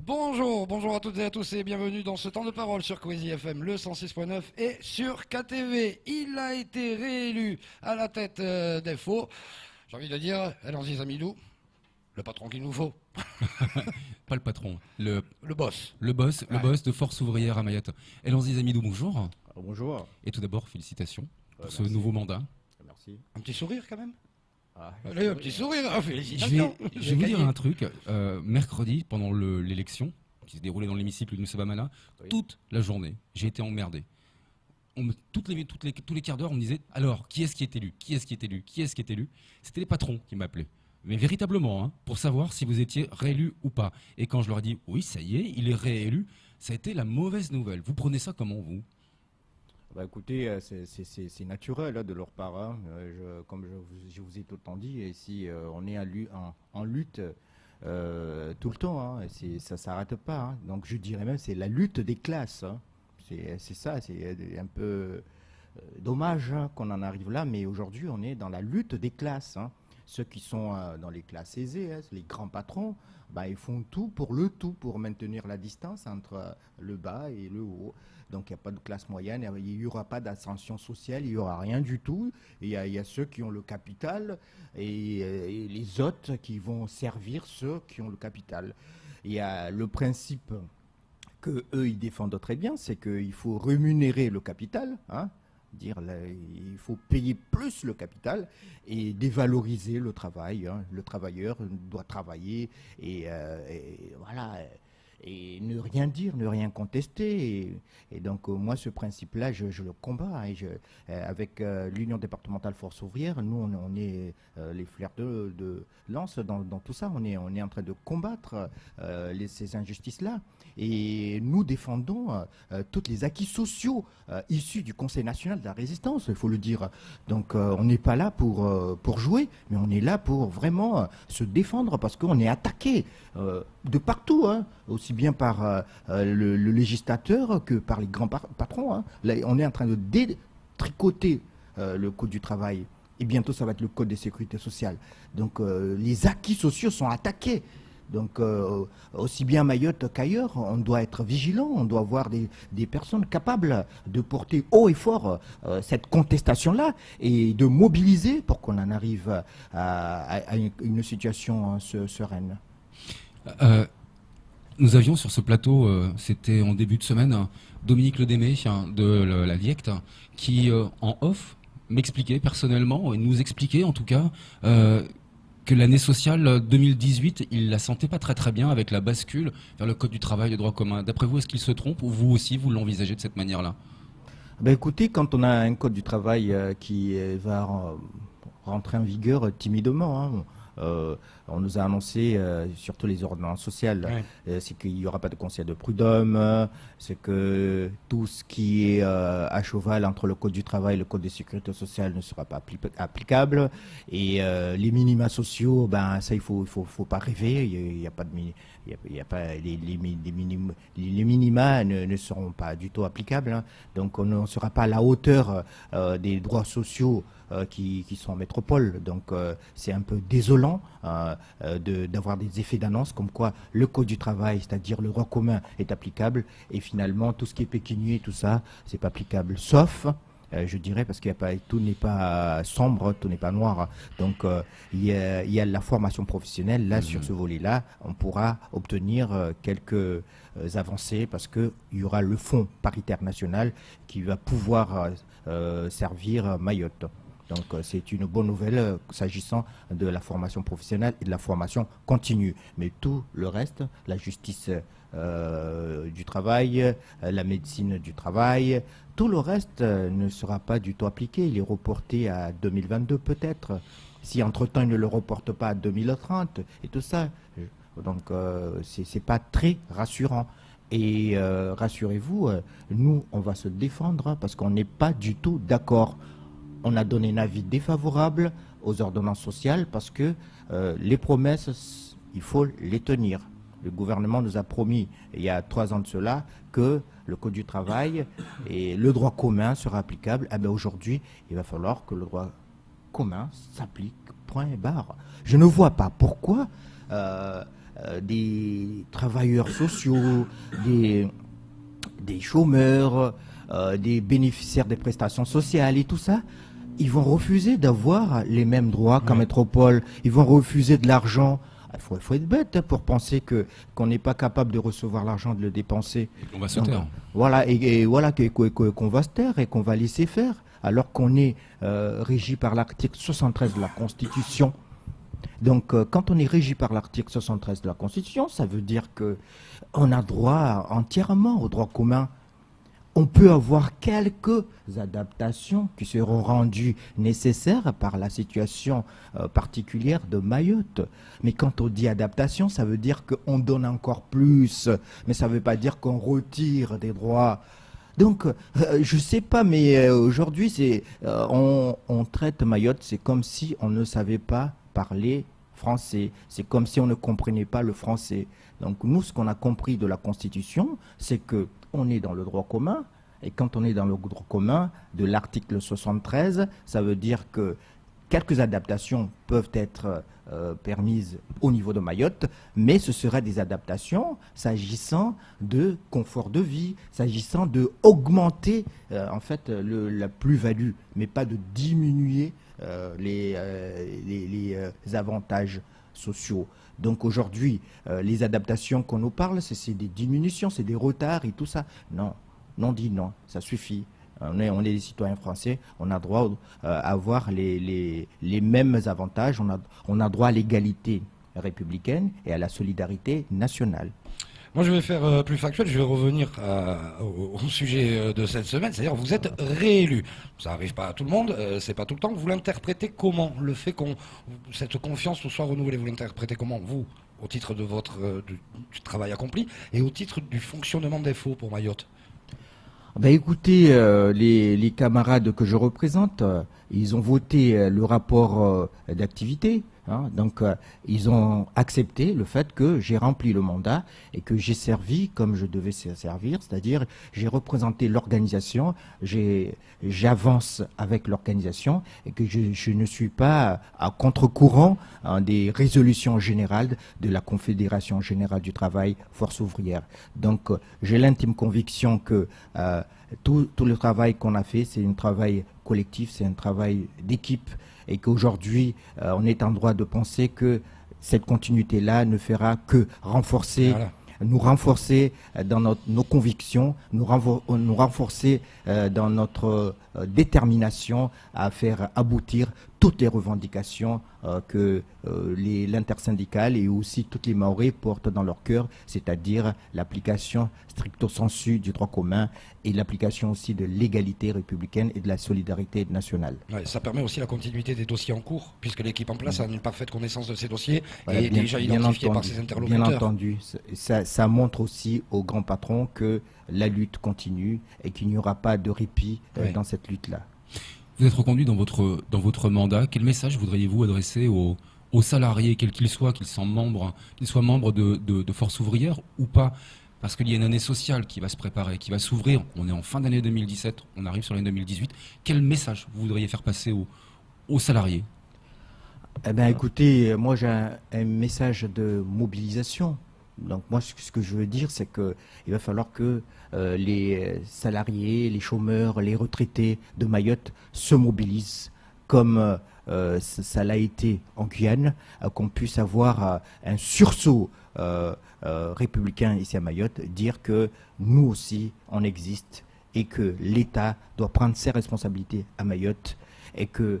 Bonjour à toutes et à tous et bienvenue dans ce temps de parole sur Coésie FM, le 106.9 et sur KTV. Il a été réélu à la tête d'EFO. J'ai envie de dire, allons-y Amidou, le patron qu'il nous faut. Pas le patron, Le boss. le boss, le Ouais. boss de Force Ouvrière à Mayotte. Elonzi Amidou, bonjour. Bonjour. Et tout d'abord, félicitations pour ce Merci. nouveau mandat. Merci. Un petit sourire quand même. Ah, Allez, un petit sourire, hein, Je félicitations. vais vous dire un truc. Mercredi, pendant l'élection qui se déroulait dans l'hémicycle de Sabamana, Oui. toute la journée, j'ai été emmerdé. Tous les quarts d'heure, on me disait alors, qui est-ce qui est élu? Qui est-ce qui est élu? Qui est-ce qui est élu? C'était les patrons qui m'appelaient. Mais véritablement, hein, pour savoir si vous étiez réélu ou pas. Et quand je leur ai dit oui, ça y est, il est réélu, ça a été la mauvaise nouvelle. Vous prenez ça comment, vous? Bah écoutez, c'est naturel de leur part, hein. Comme je vous ai tout le temps dit, et si on est en lutte tout le temps, hein, ça ne s'arrête pas, hein. Donc je dirais même c'est la lutte des classes, hein. C'est ça, c'est un peu dommage, hein, qu'on en arrive là, mais aujourd'hui on est dans la lutte des classes, hein. Ceux qui sont dans les classes aisées, hein, les grands patrons, bah, ils font tout pour maintenir la distance entre le bas et le haut. Donc il n'y a pas de classe moyenne, il n'y aura pas d'ascension sociale, il n'y aura rien du tout. Il y a ceux qui ont le capital et les autres qui vont servir ceux qui ont le capital. Il y a le principe que eux ils défendent très bien, c'est qu'il faut rémunérer le capital, hein, dire là, il faut payer plus le capital et dévaloriser le travail, hein. Le travailleur doit travailler et voilà, et ne rien dire, ne rien contester. Et donc moi ce principe-là, je le combats, hein. Avec l'Union départementale Force Ouvrière, nous on est les fers de lance dans tout ça. On est en train de combattre ces injustices-là. Et nous défendons tous les acquis sociaux issus du Conseil national de la résistance, il faut le dire. Donc on n'est pas là pour jouer, mais on est là pour vraiment se défendre parce qu'on est attaqué de partout, hein, aussi bien par le législateur que par les grands patrons, hein. Là, on est en train de détricoter le code du travail. Et bientôt, ça va être le code de sécurité sociale. Donc les acquis sociaux sont attaqués. Donc, aussi bien à Mayotte qu'ailleurs, on doit être vigilant, on doit avoir des personnes capables de porter haut et fort cette contestation-là et de mobiliser pour qu'on en arrive à une situation sereine. Nous avions sur ce plateau, c'était en début de semaine, Dominique Ledémé de la LIECT, qui en off m'expliquait personnellement, et nous expliquait en tout cas, que l'année sociale 2018, il la sentait pas très bien avec la bascule vers le code du travail, le droit commun. D'après vous, est-ce qu'il se trompe ou vous aussi, vous l'envisagez de cette manière-là? Ben écoutez, quand on a un code du travail qui va rentrer en vigueur timidement, hein, on nous a annoncé, surtout les ordonnances sociales, Ouais. c'est qu'il n'y aura pas de conseil de prud'homme, c'est que tout ce qui est à cheval entre le code du travail et le code de sécurité sociale ne sera pas applicable. Et les minima sociaux, ben ça il faut pas rêver. Il y a pas de il y a pas les minima ne seront pas du tout applicables, hein. Donc on ne sera pas à la hauteur des droits sociaux qui sont en métropole. Donc c'est un peu désolant d'avoir des effets d'annonce comme quoi le code du travail, c'est-à-dire le droit commun, est applicable et finalement tout ce qui est pécunier, tout ça, c'est pas applicable. Sauf, je dirais, parce qu'il y a pas, tout n'est pas sombre, tout n'est pas noir. Donc il y a la formation professionnelle. Là, sur ce volet-là, on pourra obtenir quelques avancées parce qu'il y aura le fonds paritaire national qui va pouvoir servir Mayotte. Donc c'est une bonne nouvelle s'agissant de la formation professionnelle et de la formation continue. Mais tout le reste, la justice du travail, la médecine du travail, tout le reste ne sera pas du tout appliqué. Il est reporté à 2022 peut-être, si entre-temps il ne le reporte pas à 2030 et tout ça. Donc c'est pas très rassurant. Et rassurez-vous, nous on va se défendre parce qu'on n'est pas du tout d'accord. On a donné un avis défavorable aux ordonnances sociales parce que les promesses, il faut les tenir. Le gouvernement nous a promis, il y a 3 ans de cela, que le Code du travail et le droit commun sera applicable. Eh bien, aujourd'hui, il va falloir que le droit commun s'applique, point et barre. Je ne vois pas pourquoi des travailleurs sociaux, des chômeurs, des bénéficiaires des prestations sociales et tout ça, ils vont refuser d'avoir les mêmes droits qu'en métropole. Ils vont refuser de l'argent. Il faut être bête pour penser qu'on n'est pas capable de recevoir l'argent, de le dépenser. On va se taire. Voilà, et voilà qu'on va se taire et qu'on va laisser faire, alors qu'on est régi par l'article 73 de la Constitution. Donc, quand on est régi par l'article 73 de la Constitution, ça veut dire qu'on a droit entièrement au droit commun. On peut avoir quelques adaptations qui seront rendues nécessaires par la situation particulière de Mayotte. Mais quand on dit adaptation, ça veut dire qu'on donne encore plus, mais ça ne veut pas dire qu'on retire des droits. Donc, je ne sais pas, mais aujourd'hui, on traite Mayotte, c'est comme si on ne savait pas parler français. C'est comme si on ne comprenait pas le français. Donc, nous, ce qu'on a compris de la Constitution, c'est qu'on est dans le droit commun. Et quand on est dans le droit commun de l'article 73, ça veut dire que quelques adaptations peuvent être permises au niveau de Mayotte, mais ce seraient des adaptations s'agissant de confort de vie, s'agissant de augmenter en fait la plus-value, mais pas de diminuer les avantages sociaux. Donc aujourd'hui, les adaptations qu'on nous parle, c'est des diminutions, c'est des retards et tout ça. Non, non dit non, ça suffit. On est des citoyens français, on a droit à avoir les mêmes avantages, on a droit à l'égalité républicaine et à la solidarité nationale. Moi, je vais faire plus factuel, je vais revenir au sujet de cette semaine, c'est-à-dire vous êtes réélu. Ça n'arrive pas à tout le monde, c'est pas tout le temps. Vous l'interprétez comment? Le fait qu'on cette confiance soit renouvelée, vous l'interprétez comment, vous, au titre de du travail accompli et au titre du fonctionnement des FO pour Mayotte? Ben écoutez, les camarades que je représente, ils ont voté le rapport d'activité. Donc, ils ont accepté le fait que j'ai rempli le mandat et que j'ai servi comme je devais servir, c'est-à-dire j'ai représenté l'organisation, j'avance avec l'organisation et que je ne suis pas à contre-courant des résolutions générales de la Confédération générale du travail, Force ouvrière. Donc, j'ai l'intime conviction que tout le travail qu'on a fait, c'est un travail collectif, c'est un travail d'équipe. Et qu'aujourd'hui, on est en droit de penser que cette continuité-là ne fera que nous renforcer dans nos convictions, nous renforcer dans notre détermination à faire aboutir toutes les revendications que l'intersyndicale et aussi toutes les Maoris portent dans leur cœur, c'est-à-dire l'application stricto sensu du droit commun et l'application aussi de l'égalité républicaine et de la solidarité nationale. Ouais, ça permet aussi la continuité des dossiers en cours, puisque l'équipe en place a une parfaite connaissance de ces dossiers voilà, et déjà identifiée par ses interlocuteurs. Bien entendu, ça montre aussi aux grands patrons que la lutte continue et qu'il n'y aura pas de répit dans cette lutte-là. Vous êtes reconduit dans votre mandat. Quel message voudriez-vous adresser aux salariés, quels qu'ils soient, qu'ils soient membres de Force ouvrière ou pas? Parce qu'il y a une année sociale qui va se préparer, qui va s'ouvrir. On est en fin d'année 2017, on arrive sur l'année 2018. Quel message vous voudriez faire passer aux salariés? Eh bien, écoutez, moi j'ai un message de mobilisation. Donc moi, ce que je veux dire, c'est qu'il va falloir que les salariés, les chômeurs, les retraités de Mayotte se mobilisent comme ça l'a été en Guyane, qu'on puisse avoir un sursaut républicain ici à Mayotte, dire que nous aussi, on existe et que l'État doit prendre ses responsabilités à Mayotte et que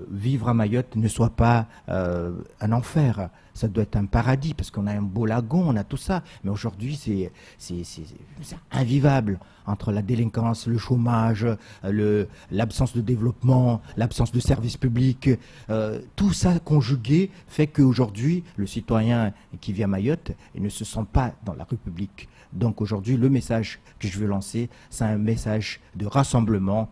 vivre à Mayotte ne soit pas un enfer. Ça doit être un paradis parce qu'on a un beau lagon, on a tout ça. Mais aujourd'hui, c'est invivable entre la délinquance, le chômage, l'absence de développement, l'absence de services publics. Tout ça conjugué fait qu'aujourd'hui, le citoyen qui vit à Mayotte ne se sent pas dans la République. Donc aujourd'hui, le message que je veux lancer, c'est un message de rassemblement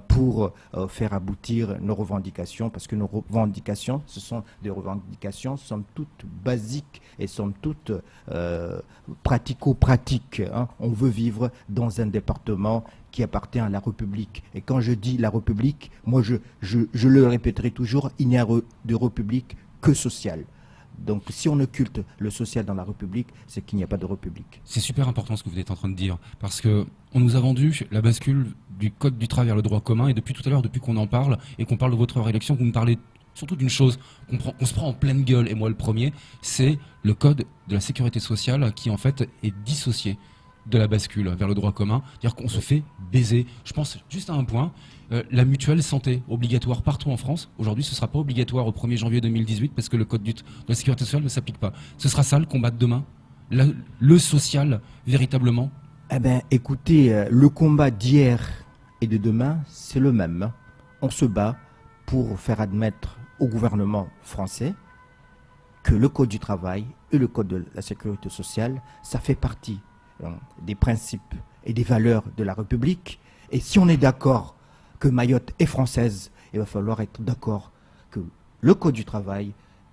pour faire aboutir nos revendications, parce que nos revendications, ce sont des revendications, somme toute basiques et somme toute pratico-pratiques. On veut vivre dans un département qui appartient à la République. Et quand je dis la République, moi je le répéterai toujours, il n'y a de République que sociale. Donc si on occulte le social dans la République, c'est qu'il n'y a pas de République. C'est super important ce que vous êtes en train de dire, parce que on nous a vendu la bascule du code du travail vers le droit commun, et depuis tout à l'heure, depuis qu'on en parle, et qu'on parle de votre réélection, vous me parlez surtout d'une chose qu'on se prend en pleine gueule, et moi le premier, c'est le code de la sécurité sociale qui en fait est dissocié de la bascule vers le droit commun, c'est-à-dire qu'on se fait baiser. Je pense juste à un point, la mutuelle santé obligatoire partout en France, aujourd'hui ce ne sera pas obligatoire au 1er janvier 2018 parce que le code de la sécurité sociale ne s'applique pas. Ce sera ça le combat de demain, le social véritablement. Eh bien écoutez, le combat d'hier et de demain, c'est le même. On se bat pour faire admettre au gouvernement français que le code du travail et le code de la sécurité sociale, ça fait partie des principes et des valeurs de la République. Et si on est d'accord que Mayotte est française, il va falloir être d'accord que le code du travail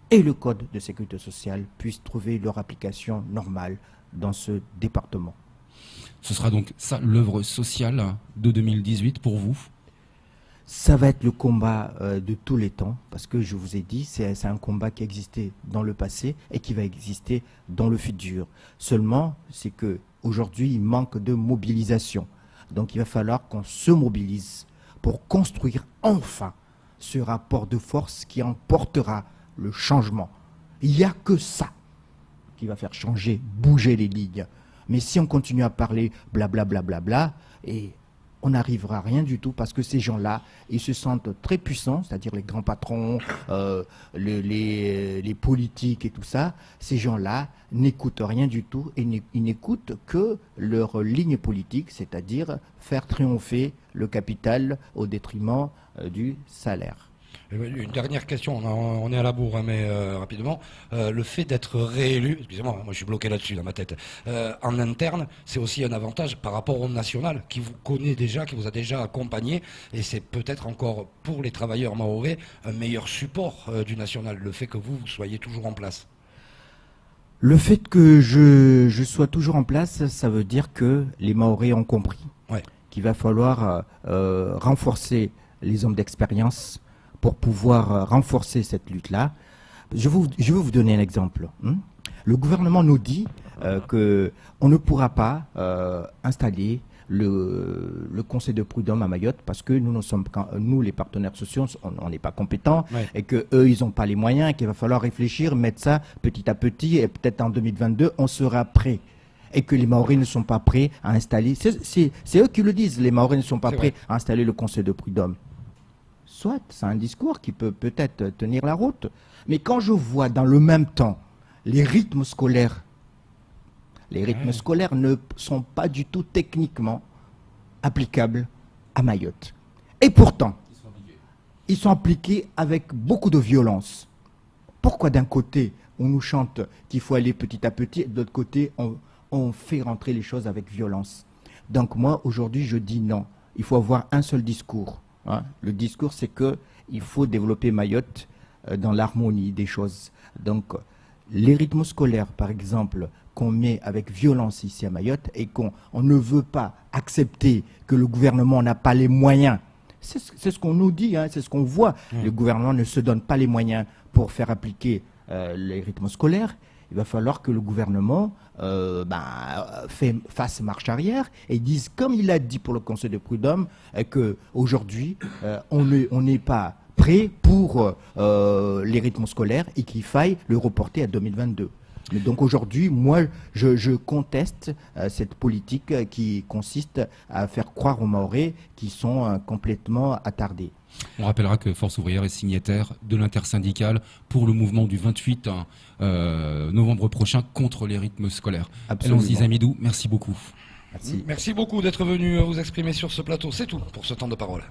et le code de sécurité sociale puissent trouver leur application normale dans ce département. Ce sera donc ça l'œuvre sociale de 2018 pour vous? Ça va être le combat de tous les temps, parce que je vous ai dit, c'est un combat qui existait dans le passé et qui va exister dans le futur. Seulement, c'est que aujourd'hui, il manque de mobilisation. Donc il va falloir qu'on se mobilise pour construire enfin ce rapport de force qui emportera le changement. Il n'y a que ça qui va faire changer, bouger les lignes. Mais si on continue à parler blablabla, et on n'arrivera à rien du tout, parce que ces gens-là, ils se sentent très puissants, c'est-à-dire les grands patrons, les politiques et tout ça. Ces gens-là n'écoutent rien du tout et ils n'écoutent que leur ligne politique, c'est-à-dire faire triompher le capital au détriment du salaire. Une dernière question, on est à la bourre, hein, mais rapidement. Le fait d'être réélu, excusez-moi, moi je suis bloqué là-dessus dans ma tête, en interne, c'est aussi un avantage par rapport au national, qui vous connaît déjà, qui vous a déjà accompagné, et c'est peut-être encore pour les travailleurs mahorais un meilleur support du national, le fait que vous soyez toujours en place. Le fait que je sois toujours en place, ça veut dire que les Mahorais ont compris qu'il va falloir renforcer les hommes d'expérience pour pouvoir renforcer cette lutte-là. Je veux vous donner un exemple. Le gouvernement nous dit qu'on ne pourra pas installer le conseil de prud'homme à Mayotte parce que nous les partenaires sociaux, on n'est pas compétents et qu'eux, ils n'ont pas les moyens et qu'il va falloir réfléchir, mettre ça petit à petit et peut-être en 2022, on sera prêt. Et que les Mahorais ne sont pas prêts à installer. C'est eux qui le disent, les Mahorais ne sont pas prêts à installer le conseil de prud'homme. Soit, c'est un discours qui peut peut-être tenir la route. Mais quand je vois dans le même temps les rythmes scolaires ne sont pas du tout techniquement applicables à Mayotte. Et pourtant, ils sont appliqués avec beaucoup de violence. Pourquoi d'un côté, on nous chante qu'il faut aller petit à petit, et de l'autre côté, on fait rentrer les choses avec violence? Donc moi, aujourd'hui, je dis non. Il faut avoir un seul discours. Le discours, c'est qu'il faut développer Mayotte dans l'harmonie des choses. Donc, les rythmes scolaires, par exemple, qu'on met avec violence ici à Mayotte et qu'on ne veut pas accepter que le gouvernement n'a pas les moyens. C'est ce qu'on nous dit, c'est ce qu'on voit. Le gouvernement ne se donne pas les moyens pour faire appliquer les rythmes scolaires. Il va falloir que le gouvernement fasse marche arrière et dise, comme il a dit pour le Conseil de prud'homme, qu'aujourd'hui, on n'est pas prêt pour les rythmes scolaires et qu'il faille le reporter à 2022. Mais donc aujourd'hui, moi, je conteste cette politique qui consiste à faire croire aux Mahorais qui sont complètement attardés. On rappellera que Force ouvrière est signataire de l'intersyndicale pour le mouvement du 28 novembre prochain contre les rythmes scolaires. Elonziz Amidou, merci beaucoup. Merci. Merci beaucoup d'être venu vous exprimer sur ce plateau. C'est tout pour ce temps de parole.